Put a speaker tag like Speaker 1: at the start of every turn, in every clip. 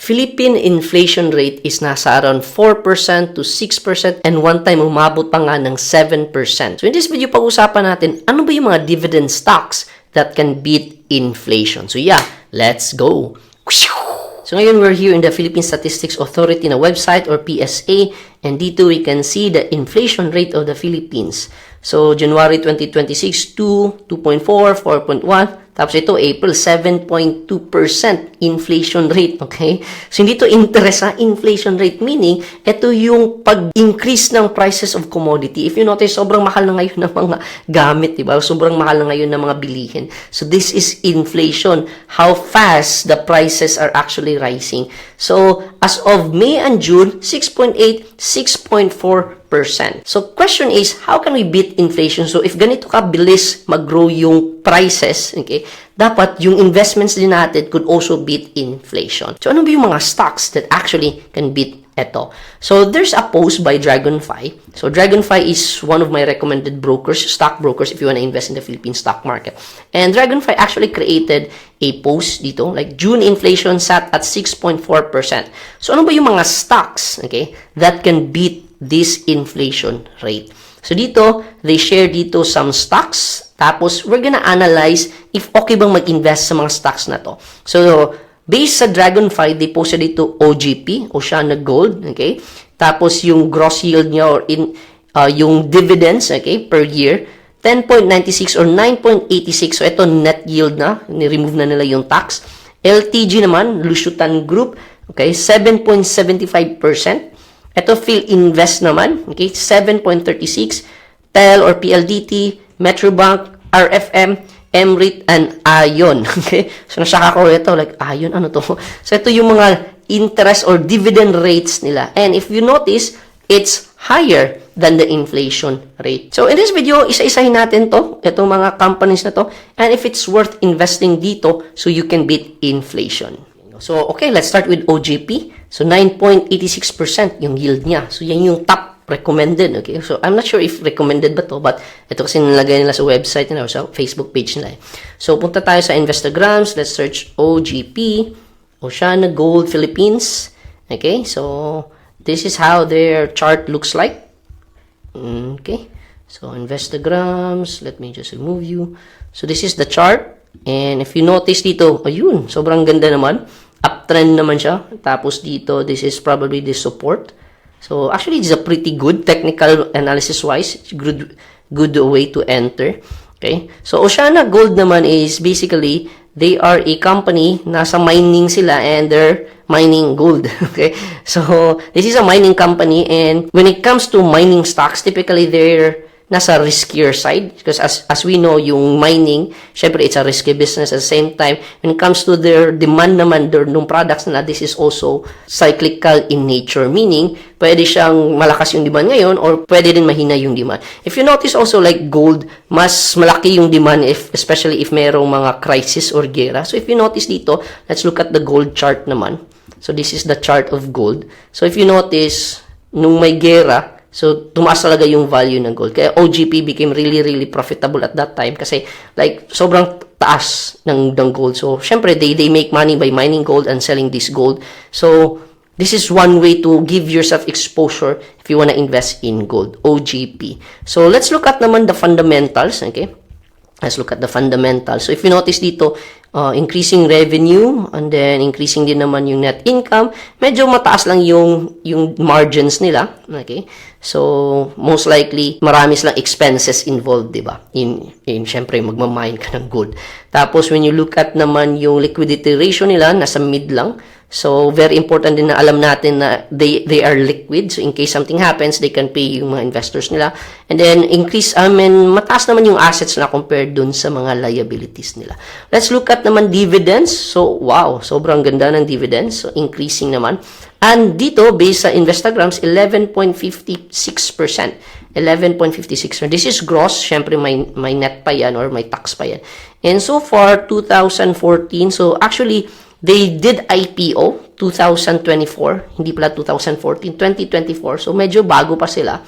Speaker 1: Philippine inflation rate is nasa around 4% to 6% and one time umabot pa nga ng 7%. So in this video, pag-usapan natin ano ba yung mga dividend stocks that can beat inflation. So yeah, let's go! So ngayon, we're here in the Philippine Statistics Authority na website or PSA, and dito we can see the inflation rate of the Philippines. So January 2026, 2.4, 4.1, tapos ito April 7.2% inflation rate, okay? So hindi to interest ha, inflation rate, meaning ito yung pag-increase ng prices of commodity. If you notice, sobrang mahal na ngayon ng mga gamit, diba? Sobrang mahal na ngayon ng mga bilihin. So this is inflation, how fast the prices are actually rising. So as of May and June, 6.8, 6.4%. So question is, how can we beat inflation? So if ganito kabilis mag-grow yung prices, okay, dapat yung investments din natin could also beat inflation. So ano ba yung mga stocks that actually can beat ito? So there's a post by Dragonfly. So Dragonfly is one of my recommended brokers, stock brokers, if you want to invest in the Philippine stock market. And Dragonfly actually created a post dito, like June inflation sat at 6.4%. So ano ba yung mga stocks, okay, that can beat this inflation rate? So dito, they share dito some stocks. Tapos, we're gonna analyze if okay bang mag-invest sa mga stocks na to. So, based sa Dragonfly, they posted dito OGP, Oceana Gold, okay? Tapos, yung gross yield niya or yung dividends, okay, per year, 10.96 or 9.86. So, ito net yield na. Ni-remove na nila yung tax. LTG naman, Lusutan Group, okay, 7.75%. Ito, PhilInvest naman, okay, 7.36%. TEL or PLDT, Metrobank, RFM, Emrit, and Ion. Okay? So, nasaka ko ito, like, Ion, ano to? So, ito yung mga interest or dividend rates nila. And if you notice, it's higher than the inflation rate. So, in this video, isa-isahin natin to, itong mga companies na to, and if it's worth investing dito so you can beat inflation. So, okay, let's start with OGP. So, 9.86% yung yield niya. So, yan yung top recommended, okay? So, I'm not sure if recommended ba to, but ito kasi nilagay nila sa website nila, sa Facebook page nila. So, punta tayo sa Instagrams. Let's search OGP, Oceana Gold Philippines. Okay? So, this is how their chart looks like. Okay? So, Instagrams. Let me just remove you. So, this is the chart. And if you notice dito, ayun, sobrang ganda naman. Uptrend naman siya. Tapos dito, this is probably the support. So, actually, it's a pretty good technical analysis-wise. Good way to enter. Okay? So, Oceana Gold naman is basically, they are a company, nasa mining sila, and they're mining gold. Okay? So, this is a mining company, and when it comes to mining stocks, typically, they're nasa riskier side because as we know, yung mining, syempre it's a risky business. At the same time, when it comes to their demand naman ng products na, this is also cyclical in nature, meaning pwede siyang malakas yung demand ngayon or pwede din mahina yung demand. If you notice also, like gold, mas malaki yung demand especially if merong mga crisis or gera. So if you notice dito, let's look at the gold chart naman. So this is the chart of gold. So if you notice, nung may gera, so, tumaas talaga yung value ng gold. Kaya OGP became really, really profitable at that time kasi like sobrang taas ng gold. So, syempre, they make money by mining gold and selling this gold. So, this is one way to give yourself exposure if you want to invest in gold, OGP. So, let's look at naman the fundamentals, okay? Let's look at the fundamentals. So, if you notice dito, increasing revenue and then increasing din naman yung net income. Medyo mataas lang yung margins nila. Okay? So, most likely, marami silang expenses involved, diba? Syempre, magmamine ka ng gold. Tapos, when you look at naman yung liquidity ratio nila, nasa mid lang. So, very important din na alam natin na they are liquid. So, in case something happens, they can pay yung mga investors nila. And then, mataas naman yung assets na compared dun sa mga liabilities nila. Let's look at naman dividends. So, wow, sobrang ganda ng dividends. So, increasing naman. And dito, based sa Instagrams, 11.56%. 11.56%. This is gross. Syempre, may net pa yan or may tax pa yan. And so far, 2014. So, actually, they did IPO 2024, hindi pala 2014, 2024. So, medyo bago pa sila.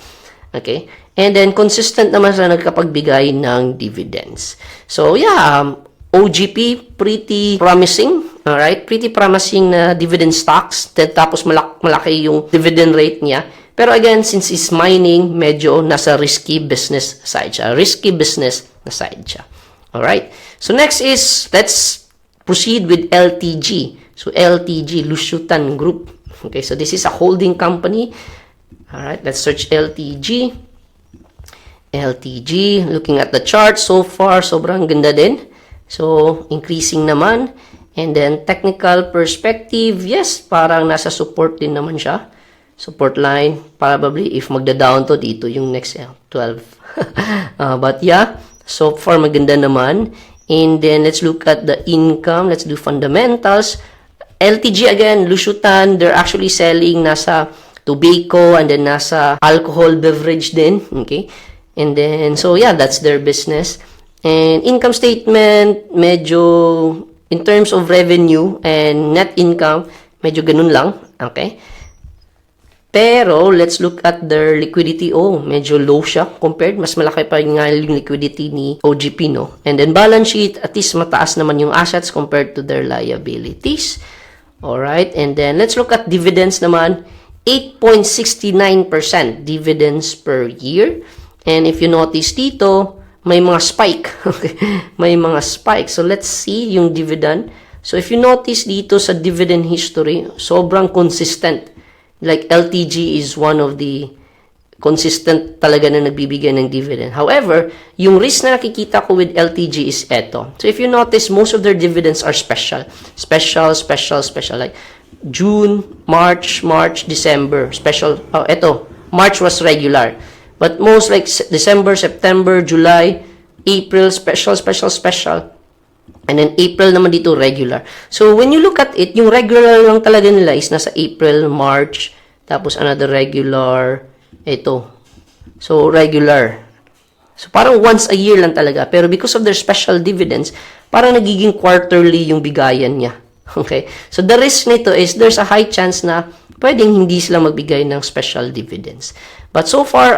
Speaker 1: Okay? And then, consistent naman sila nagkapagbigay ng dividends. So, yeah, OGP, pretty promising. Alright? Pretty promising na dividend stocks. Tapos malaki yung dividend rate niya. Pero again, since it's mining, medyo nasa risky business side siya. Risky business na side siya. Alright? So next is, let's proceed with LTG. So LTG, Lusutan Group. Okay, so this is a holding company. Alright, let's search LTG. LTG, looking at the chart so far, sobrang ganda din. So, increasing naman. And then, technical perspective, yes, parang nasa support din naman siya. Support line, probably if magda-down to dito yung next 12. But yeah, so far maganda naman. And then, let's look at the income. Let's do fundamentals. LTG again, Lusutan, they're actually selling nasa tobacco and then nasa alcohol beverage din. Okay? And then, so yeah, that's their business. And income statement, medyo, in terms of revenue and net income, medyo ganun lang. Okay? Pero, let's look at their liquidity. Oh, medyo low siya compared. Mas malaki pa nga yung liquidity ni OGP, no? And then, balance sheet, at least mataas naman yung assets compared to their liabilities. Alright? And then, let's look at dividends naman. 8.69% dividends per year. And if you notice dito, may mga spike. Okay? May mga spike. So, let's see yung dividend. So, if you notice dito sa dividend history, sobrang consistent. Like, LTG is one of the consistent talaga na nagbibigay ng dividend. However, yung risk na nakikita ko with LTG is eto. So, if you notice, most of their dividends are special. Special. Like, June, March, December. Special. Oh, eto. March was regular. But most like December, September, July, April, special. And then April naman dito regular. So when you look at it, yung regular lang talaga nila is nasa April, March, tapos another regular, ito. So regular. So parang once a year lang talaga. Pero because of their special dividends, parang nagiging quarterly yung bigayan niya. Okay? So the risk nito is there's a high chance na pwedeng hindi sila magbigay ng special dividends. But so far,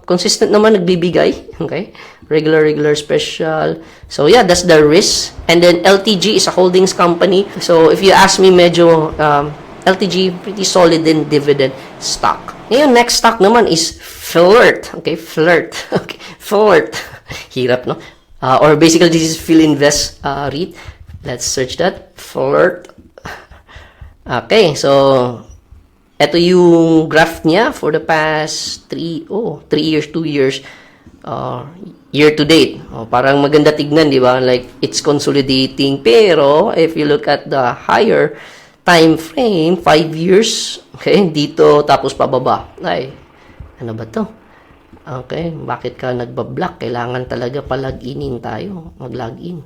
Speaker 1: consistent naman nagbibigay. Okay? Regular, special. So yeah, that's the risk. And then LTG is a holdings company. So if you ask me, medyo LTG pretty solid in dividend stock. Ngayon, next stock naman is Flirt. Okay? Flirt. Okay? Flirt. Hirap, no? Or basically, this is Philinvest REIT. Let's search that. Flirt. Okay, so ito yung graph niya for the past 3 years, 2 years, year to date. Parang maganda tignan, di ba? Like, it's consolidating. Pero, if you look at the higher time frame, 5 years, okay, dito, tapos pababa. Ay, ano ba to? Okay, bakit ka nagbablock? Kailangan talaga palaginin tayo. Mag-login.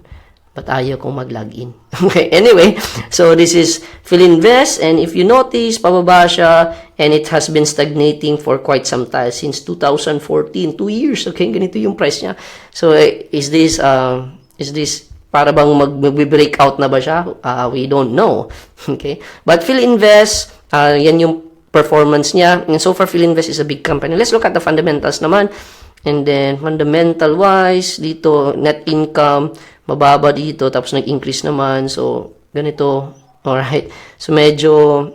Speaker 1: But ayaw kong mag-login. Okay, anyway, so this is Philinvest, and if you notice, pababa siya, and it has been stagnating for quite some time, since 2014, 2 years, okay, ganito yung price niya. So, is this para bang mag-break out na ba siya? We don't know. Okay, but Philinvest, yan yung performance niya, and so far, Philinvest is a big company. Let's look at the fundamentals naman, and then, fundamental-wise, dito, net income, mababa dito, tapos nag-increase naman. So, ganito. Alright. So, medyo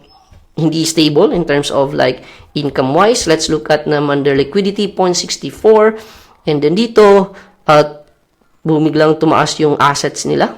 Speaker 1: hindi stable in terms of like income-wise. Let's look at naman their liquidity, 0.64. And then dito, bumiglang tumaas yung assets nila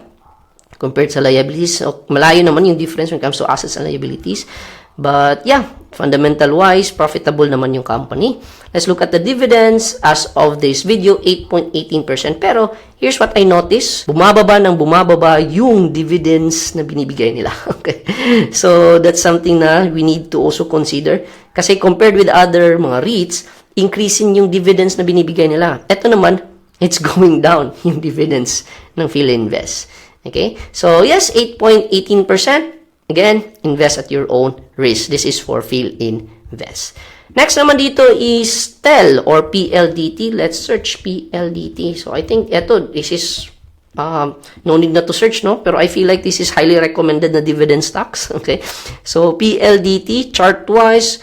Speaker 1: compared sa liabilities. So, malayo naman yung difference when it comes to assets and liabilities. But, yeah, fundamental-wise, profitable naman yung company. Let's look at the dividends as of this video, 8.18%. Pero, here's what I noticed. Bumababa yung dividends na binibigay nila. Okay? So, that's something na we need to also consider. Kasi compared with other mga REITs, increasing yung dividends na binibigay nila. Ito naman, it's going down yung dividends ng Philinvest. Okay? So, yes, 8.18%. Again, invest at your own risk. This is for Philinvest. Next naman dito is TEL or PLDT. Let's search PLDT. So, I think this is, no need na to search, no? Pero I feel like this is highly recommended na dividend stocks. Okay? So, PLDT, chart-wise,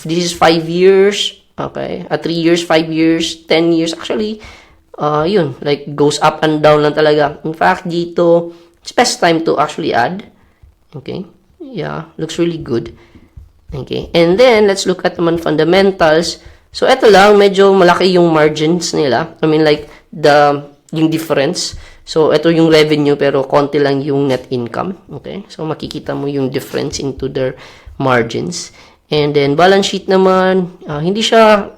Speaker 1: this is 5 years, okay? 3 years, 5 years, 10 years. Actually, like, goes up and down lang talaga. In fact, dito, it's best time to actually add. Okay? Yeah, looks really good. Okay? And then, let's look at naman fundamentals. So, eto lang, medyo malaki yung margins nila. I mean, like, yung difference. So, ito yung revenue, pero konti lang yung net income. Okay? So, makikita mo yung difference into their margins. And then, balance sheet naman, hindi siya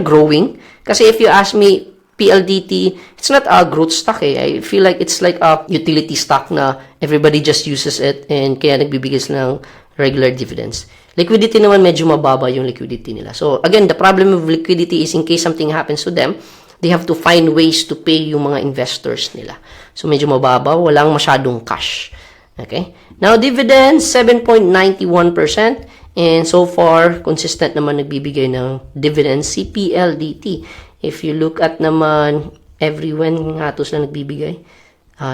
Speaker 1: growing. Kasi if you ask me, PLDT, it's not a growth stock eh. I feel like it's like a utility stock na everybody just uses it and kaya nagbibigay sila ng regular dividends. Liquidity naman, medyo mababa yung liquidity nila. So, again, the problem of liquidity is in case something happens to them, they have to find ways to pay yung mga investors nila. So, medyo mababa, walang masyadong cash. Okay? Now, dividends, 7.91%. And so far, consistent naman nagbibigay ng dividends si PLDT. If you look at naman, when nga ito sila nagbibigay?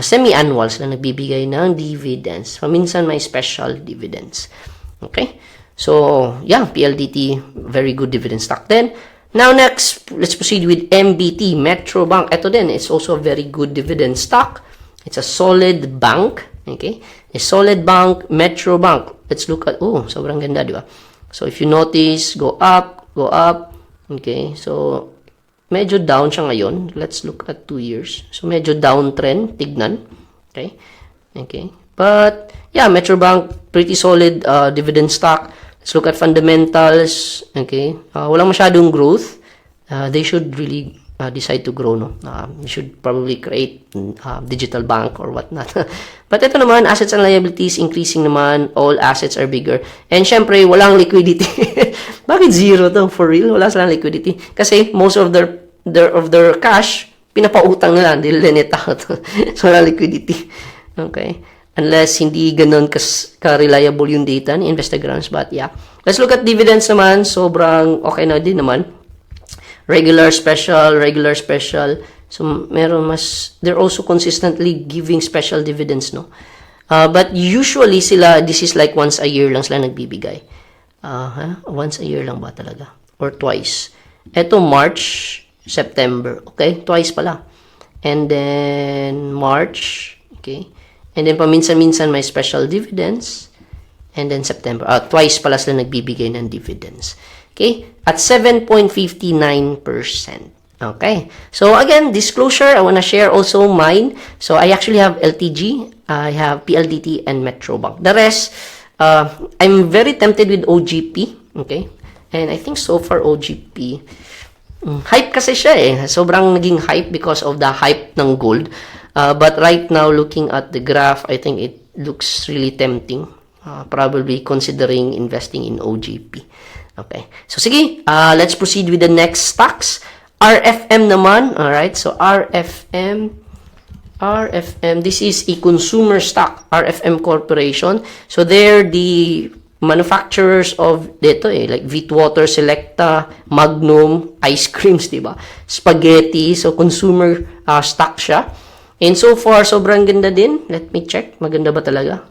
Speaker 1: Semi-annual sila nagbibigay ng dividends. Paminsan may special dividends. Okay? So, yeah, PLDT, very good dividend stock. Then, now next, let's proceed with MBT, Metro Bank. Ito din, it's also a very good dividend stock. It's a solid bank. Okay? A solid bank, Metro Bank. Let's look at, sobrang ganda, di ba? So, if you notice, go up. Okay? So, medyo down siya ngayon. Let's look at 2 years. So, medyo downtrend. Tignan. Okay? But, yeah, Metro Bank, pretty solid dividend stock. Let's look at fundamentals. Okay? Walang masyadong growth. They should really decide to grow, no? You should probably create digital bank or whatnot. But ito naman, assets and liabilities increasing naman. All assets are bigger. And syempre, walang liquidity. Bakit zero to? For real? Wala silang liquidity. Kasi most of their cash, pinapautang nila. Hindi nila net out. So, walang liquidity. Okay? Unless hindi ganun ka-reliable yung data ni Instagrams. But yeah. Let's look at dividends naman. Sobrang okay na din naman. Regular, special. So, they're also consistently giving special dividends, no? But usually this is like once a year lang sila nagbibigay. Once a year lang ba talaga? Or twice? Ito, March, September. Okay? Twice pala. And then, March. Okay? And then, paminsan-minsan may special dividends. And then, September. Twice pala sila nagbibigay ng dividends. Okay? At 7.59%. Okay. So, again, disclosure, I want to share also mine. So, I actually have LTG, I have PLDT, and Metro Bank. The rest, I'm very tempted with OGP. Okay. And I think so far, OGP, hype kasi siya eh. Sobrang naging hype because of the hype ng gold. But right now, looking at the graph, I think it looks really tempting. Probably considering investing in OGP. Okay. So, sige, let's proceed with the next stocks. RFM naman, alright, so RFM, this is a consumer stock, RFM Corporation. So, they're the manufacturers of dito like Vitwater, Selecta, Magnum, ice creams, diba? Spaghetti, so consumer stock siya. And so far, sobrang ganda din. Let me check, maganda ba talaga?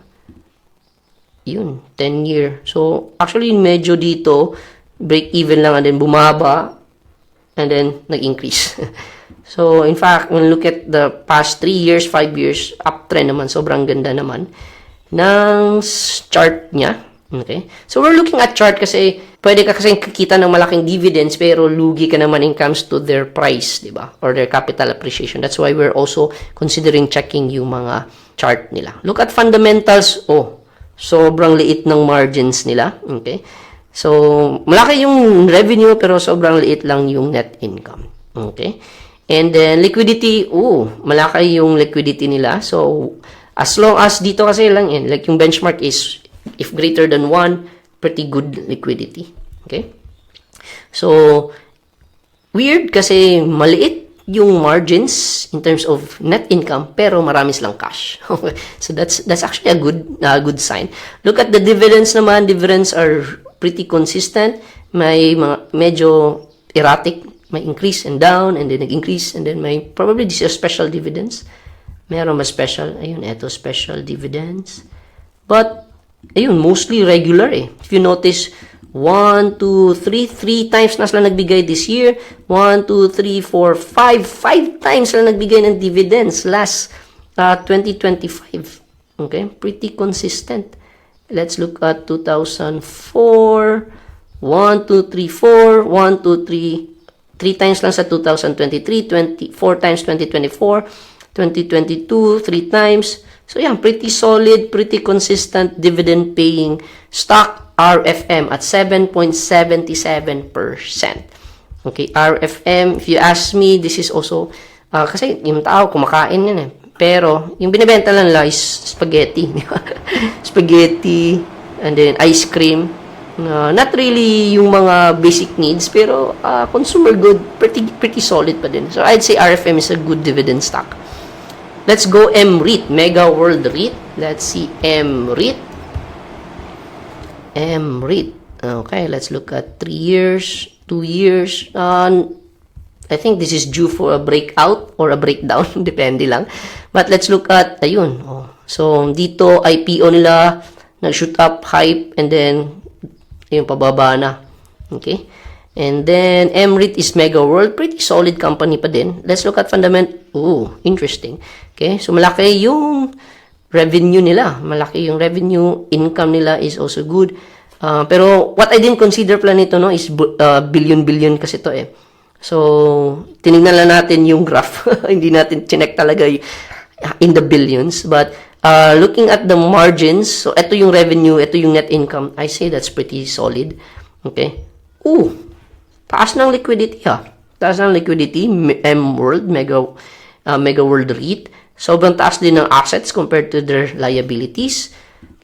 Speaker 1: Yun, 10-year. So, actually, medyo dito, break-even lang and then bumaba. And then, nag-increase. So, in fact, when you look at the past 3 years, 5 years, uptrend naman, sobrang ganda naman ng chart niya. Okay? So, we're looking at chart kasi pwede ka kasi kikita ng malaking dividends pero lugi ka naman in comes to their price, di ba? Or their capital appreciation. That's why we're also considering checking yung mga chart nila. Look at fundamentals. Sobrang liit ng margins nila. Okay? So, malaki yung revenue pero sobrang liit lang yung net income. Okay? And then, liquidity, malaki yung liquidity nila. So, as long as dito kasi lang like yung benchmark is, if greater than 1, pretty good liquidity. Okay? So, weird kasi maliit yung margins in terms of net income pero marami silang cash. So, that's actually a good sign. Look at the dividends naman. Dividends are pretty consistent. May mga medyo erratic. May increase and down and then nag-increase and then may probably this is special dividends. Meron mas special. Ayun, eto special dividends. But, ayun, mostly regular eh. If you notice, 1, 2, 3 times na sila nagbigay this year. 1, 2, 3, 4, 5 times sila nagbigay ng dividends last 2025. Okay, pretty consistent. Let's look at 2004. 1, 2, 3, 4. 1, 2, 3. 3 times lang sa 2023. 4 times 2024. 2022, 3 times. So yeah, pretty solid, pretty consistent dividend paying stock, RFM at 7.77%. Okay, RFM, if you ask me, this is also, kasi yung tao kumakain yan eh. Pero, yung binibenta lang nila is spaghetti. Spaghetti, and then ice cream. Not really yung mga basic needs, pero consumer good, pretty solid pa din. So, I'd say RFM is a good dividend stock. Let's go MREIT, Mega World REIT. Let's see MREIT. MREIT. Okay, let's look at 3 years, 2 years. I think this is due for a breakout or a breakdown. Depende lang. But let's look at, ayun. Oh. So, dito, IPO nila, nag-shoot up, hype, and then, yung pababa na. Okay? And then, MREIT is Mega World. Pretty solid company pa din. Let's look at fundamental. Ooh, interesting. Okay? So, malaki yung revenue nila. Malaki yung revenue. Income nila is also good. Pero, what I didn't consider pala nito, no, is billion kasi to eh. So, tinignan lang natin yung graph. Hindi natin chinek talaga in the billions. But, looking at the margins, so ito yung revenue, ito yung net income, I say that's pretty solid. Okay? Ooh, taas ng liquidity ha. Taas ng liquidity, M-World, Mega World REIT. Sobrang taas din ng assets compared to their liabilities.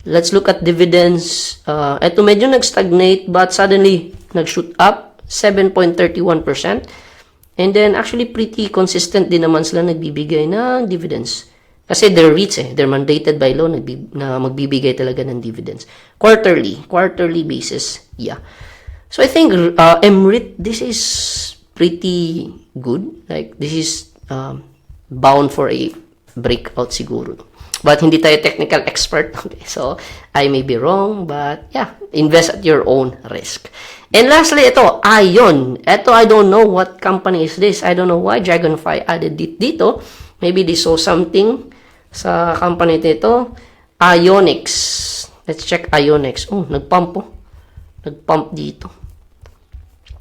Speaker 1: Let's look at dividends. Ito medyo nag-stagnate but suddenly nag-shoot up. 7.31%. And then, actually, pretty consistent din naman sila nagbibigay ng dividends. Kasi they're REITs eh. They're mandated by law na magbibigay talaga ng dividends. Quarterly basis. Yeah. So, I think MREIT, this is pretty good. Like, this is bound for a breakout siguro. But hindi tayo technical expert. Okay, so, I may be wrong. But, yeah, invest at your own risk. And lastly, ito, Ion. Ito, I don't know what company is this. I don't know why Dragonfly added it dito. Maybe they saw something sa company nito. Ionix. Let's check Ionix. Oh, nagpump po. Nagpump dito.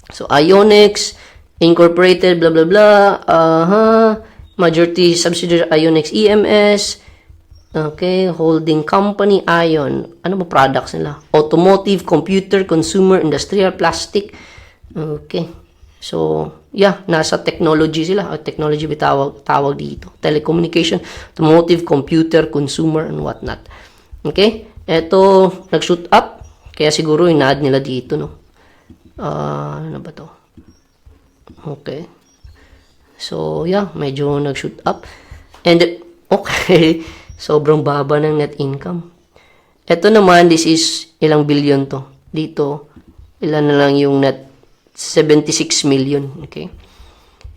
Speaker 1: So, Ionix, Incorporated, blah, blah, blah. Majority subsidiary Ionix EMS. Okay, holding company, Ion. Ano ba products nila? Automotive, computer, consumer, industrial, plastic. Okay. So, yeah, nasa technology sila. Technology tawag dito. Telecommunication, automotive, computer, consumer, and whatnot. Okay? Ito, nag-shoot up. Kaya siguro ina-add nila dito, no? Ano ba to? Okay. So, yeah, medyo nag-shoot up. And, okay. Sobrang baba ng net income. Ito naman, this is ilang billion to. Dito, ilan na lang yung net? 76 million. Okay?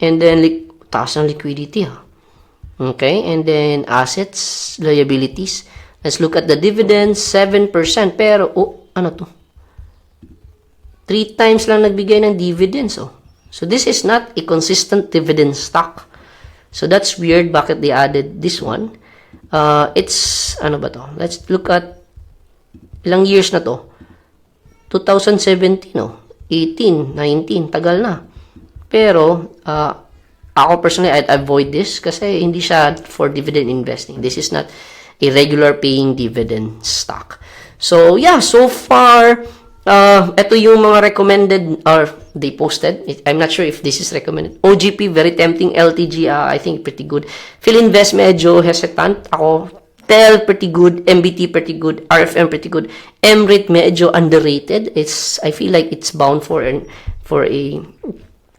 Speaker 1: And then, taas ng liquidity ha. Okay? And then, assets, liabilities. Let's look at the dividends, 7%. Pero, ano to? 3 times lang nagbigay ng dividends. Oh. So, this is not a consistent dividend stock. So, that's weird. Bakit they added this one? It's, ano ba to? Let's look at ilang years na to. 2017, no? 18, 19, tagal na. Pero, ako personally, I'd avoid this kasi hindi siya for dividend investing. This is not a regular paying dividend stock. So, yeah, so far, ito yung mga recommended, or they posted. I'm not sure if this is recommended. OGP, very tempting. LTG, I think pretty good. Philinvest, medyo hesitant. Ako, TEL, pretty good. MBT, pretty good. RFM, pretty good. MREIT, medyo underrated. I feel like it's bound for a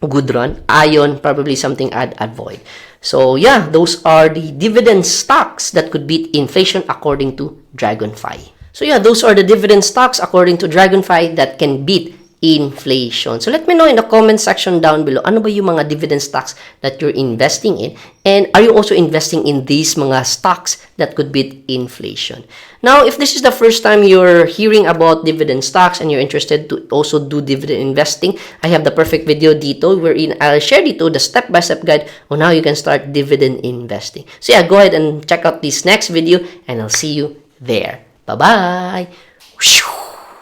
Speaker 1: good run. Ion, probably something I'd avoid. So, yeah, those are the dividend stocks that could beat inflation according to Dragonfly. So, yeah, those are the dividend stocks according to Dragonfly that can beat inflation. So let me know in the comment section down below, ano ba yung mga dividend stocks that you're investing in? And are you also investing in these mga stocks that could beat inflation? Now, if this is the first time you're hearing about dividend stocks and you're interested to also do dividend investing, I have the perfect video dito wherein I'll share dito the step-by-step guide on how you can start dividend investing. So yeah, go ahead and check out this next video and I'll see you there. Bye-bye!